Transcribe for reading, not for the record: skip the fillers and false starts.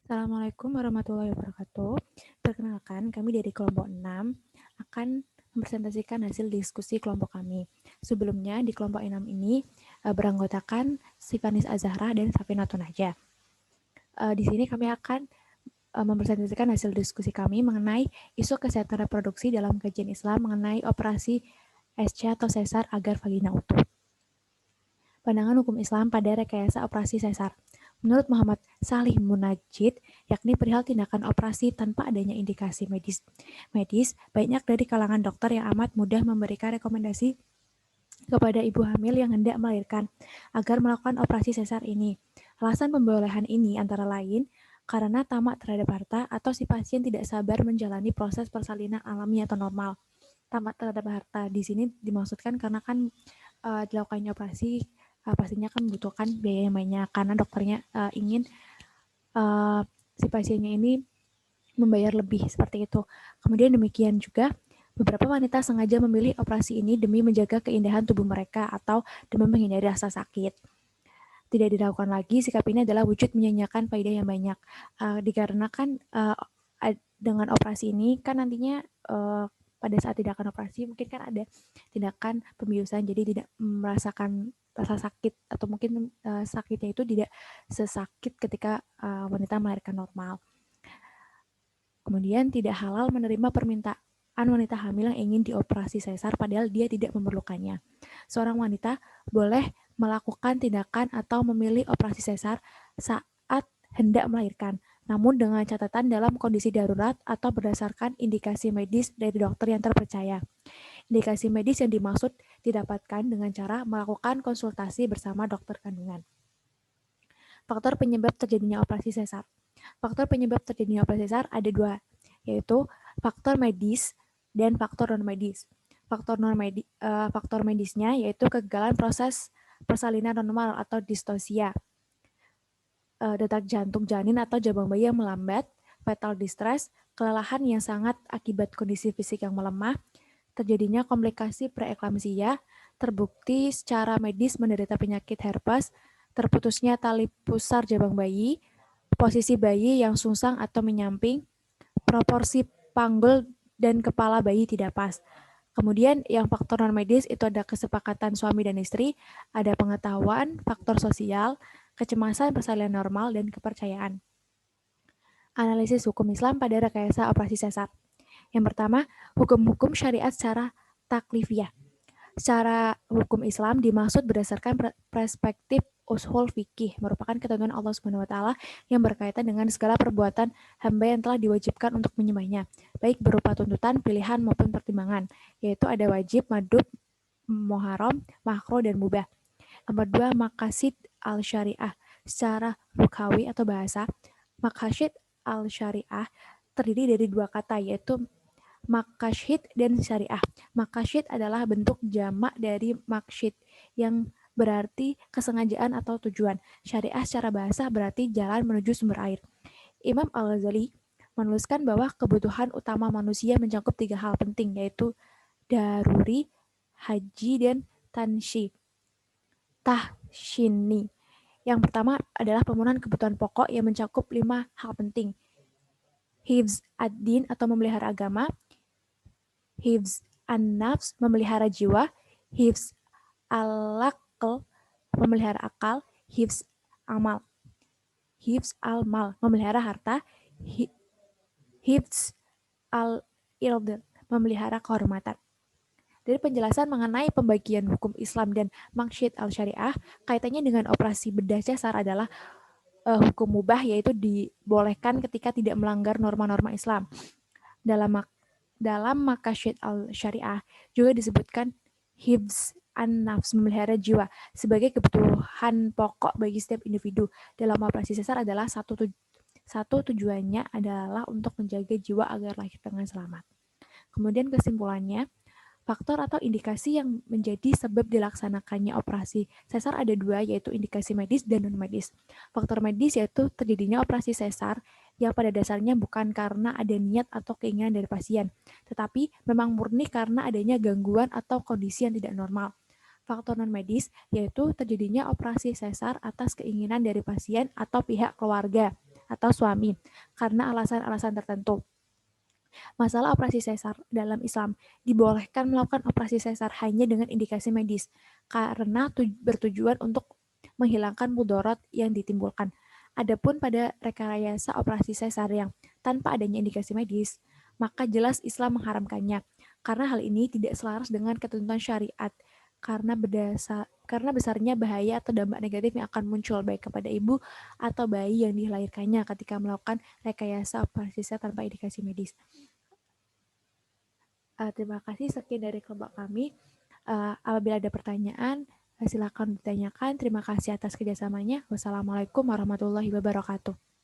Assalamualaikum warahmatullahi wabarakatuh. Perkenalkan, kami dari kelompok 6 akan mempresentasikan hasil diskusi kelompok kami. Sebelumnya, di kelompok 6 ini beranggotakan Sifanis Azahra dan Safinatun Najah. Di sini kami akan mempresentasikan hasil diskusi kami mengenai isu kesehatan reproduksi dalam kajian Islam mengenai operasi SC atau sesar agar vagina utuh. Pandangan hukum Islam pada rekayasa operasi sesar. Menurut Muhammad Salih Munajjid, yakni perihal tindakan operasi tanpa adanya indikasi medis. Banyak dari kalangan dokter yang amat mudah memberikan rekomendasi kepada ibu hamil yang hendak melahirkan agar melakukan operasi sesar ini. Alasan pembolehan ini antara lain karena tamak terhadap harta atau si pasien tidak sabar menjalani proses persalinan alami atau normal. Tamak terhadap harta di sini dimaksudkan karena kan dilakukannya operasi pastinya kan membutuhkan biaya yang banyak karena dokternya ingin si pasiennya ini membayar lebih seperti itu. Kemudian demikian juga beberapa wanita sengaja memilih operasi ini demi menjaga keindahan tubuh mereka atau demi menghindari rasa sakit. Tidak dilakukan lagi, sikap ini adalah wujud menyanyiakan faedah yang banyak. Dikarenakan dengan operasi ini kan nantinya pada saat tindakan operasi mungkin kan ada tindakan pembiusan, jadi tidak merasakan rasa sakit atau mungkin sakitnya itu tidak sesakit ketika wanita melahirkan normal. Kemudian tidak halal menerima permintaan wanita hamil yang ingin dioperasi sesar padahal dia tidak memerlukannya. Seorang wanita boleh melakukan tindakan atau memilih operasi sesar saat hendak melahirkan, namun dengan catatan dalam kondisi darurat atau berdasarkan indikasi medis dari dokter yang terpercaya. Indikasi medis yang dimaksud didapatkan dengan cara melakukan konsultasi bersama dokter kandungan. Faktor penyebab terjadinya operasi sesar. Faktor penyebab terjadinya operasi sesar ada dua, yaitu faktor medis dan faktor non-medis. Faktor medisnya yaitu kegagalan proses persalinan normal atau distosia, detak jantung janin atau jabang bayi yang melambat, fetal distress, kelelahan yang sangat akibat kondisi fisik yang melemah, terjadinya komplikasi preeklamsia, terbukti secara medis menderita penyakit herpes, terputusnya tali pusar jabang bayi, posisi bayi yang sungsang atau menyamping, proporsi panggul dan kepala bayi tidak pas. Kemudian yang faktor non-medis itu ada kesepakatan suami dan istri, ada pengetahuan, faktor sosial, kecemasan persalinan normal, dan kepercayaan. Analisis hukum Islam pada rekayasa operasi sesar. Yang pertama, hukum-hukum syariat secara taklifiyah. Secara hukum Islam dimaksud berdasarkan perspektif ushul fikih, merupakan ketentuan Allah Subhanahu wa taala yang berkaitan dengan segala perbuatan hamba yang telah diwajibkan untuk menyembahnya, baik berupa tuntutan, pilihan maupun pertimbangan, yaitu ada wajib, madub, muharam, makruh dan mubah. Nomor 2, maqasid al-syariah. Secara lughawi atau bahasa, maqasid al-syariah terdiri dari dua kata, yaitu maqasid dan syariah. Maqasid adalah bentuk jamak dari maqsid yang berarti kesengajaan atau tujuan. Syariah secara bahasa berarti jalan menuju sumber air. Imam Al-Ghazali menuliskan bahwa kebutuhan utama manusia mencakup tiga hal penting, yaitu daruri, haji, dan tahshini. Yang pertama adalah pemenuhan kebutuhan pokok yang mencakup 5 hal penting. Hifz ad-din atau memelihara agama, hifz an-nafs memelihara jiwa, hifz al-aql memelihara akal, hifz amal. Hifz al-mal memelihara harta, hifz al-ild memelihara kehormatan. Dari penjelasan mengenai pembagian hukum Islam dan maqsid al-syariah, kaitannya dengan operasi bedah sesar adalah hukum mubah, yaitu dibolehkan ketika tidak melanggar norma-norma Islam. Dalam maqasid al-syariah juga disebutkan hifz an-nafs memelihara jiwa sebagai kebutuhan pokok bagi setiap individu. Dalam operasi sesar adalah satu tujuannya adalah untuk menjaga jiwa agar lahir dengan selamat. Kemudian kesimpulannya, faktor atau indikasi yang menjadi sebab dilaksanakannya operasi sesar ada dua, yaitu indikasi medis dan non-medis. Faktor medis yaitu terjadinya operasi sesar yang pada dasarnya bukan karena ada niat atau keinginan dari pasien, tetapi memang murni karena adanya gangguan atau kondisi yang tidak normal. Faktor non-medis yaitu terjadinya operasi sesar atas keinginan dari pasien atau pihak keluarga atau suami karena alasan-alasan tertentu. Masalah operasi sesar dalam Islam, dibolehkan melakukan operasi sesar hanya dengan indikasi medis karena bertujuan untuk menghilangkan mudarat yang ditimbulkan. Adapun pada rekayasa operasi sesar yang tanpa adanya indikasi medis, maka jelas Islam mengharamkannya karena hal ini tidak selaras dengan ketentuan syariat karena besarnya bahaya atau dampak negatif yang akan muncul baik kepada ibu atau bayi yang dilahirkannya ketika melakukan rekayasa operasi sesar tanpa indikasi medis. Terima kasih, sekian dari kelompok kami. Apabila ada pertanyaan, silakan ditanyakan. Terima kasih atas kerjasamanya. Wassalamualaikum warahmatullahi wabarakatuh.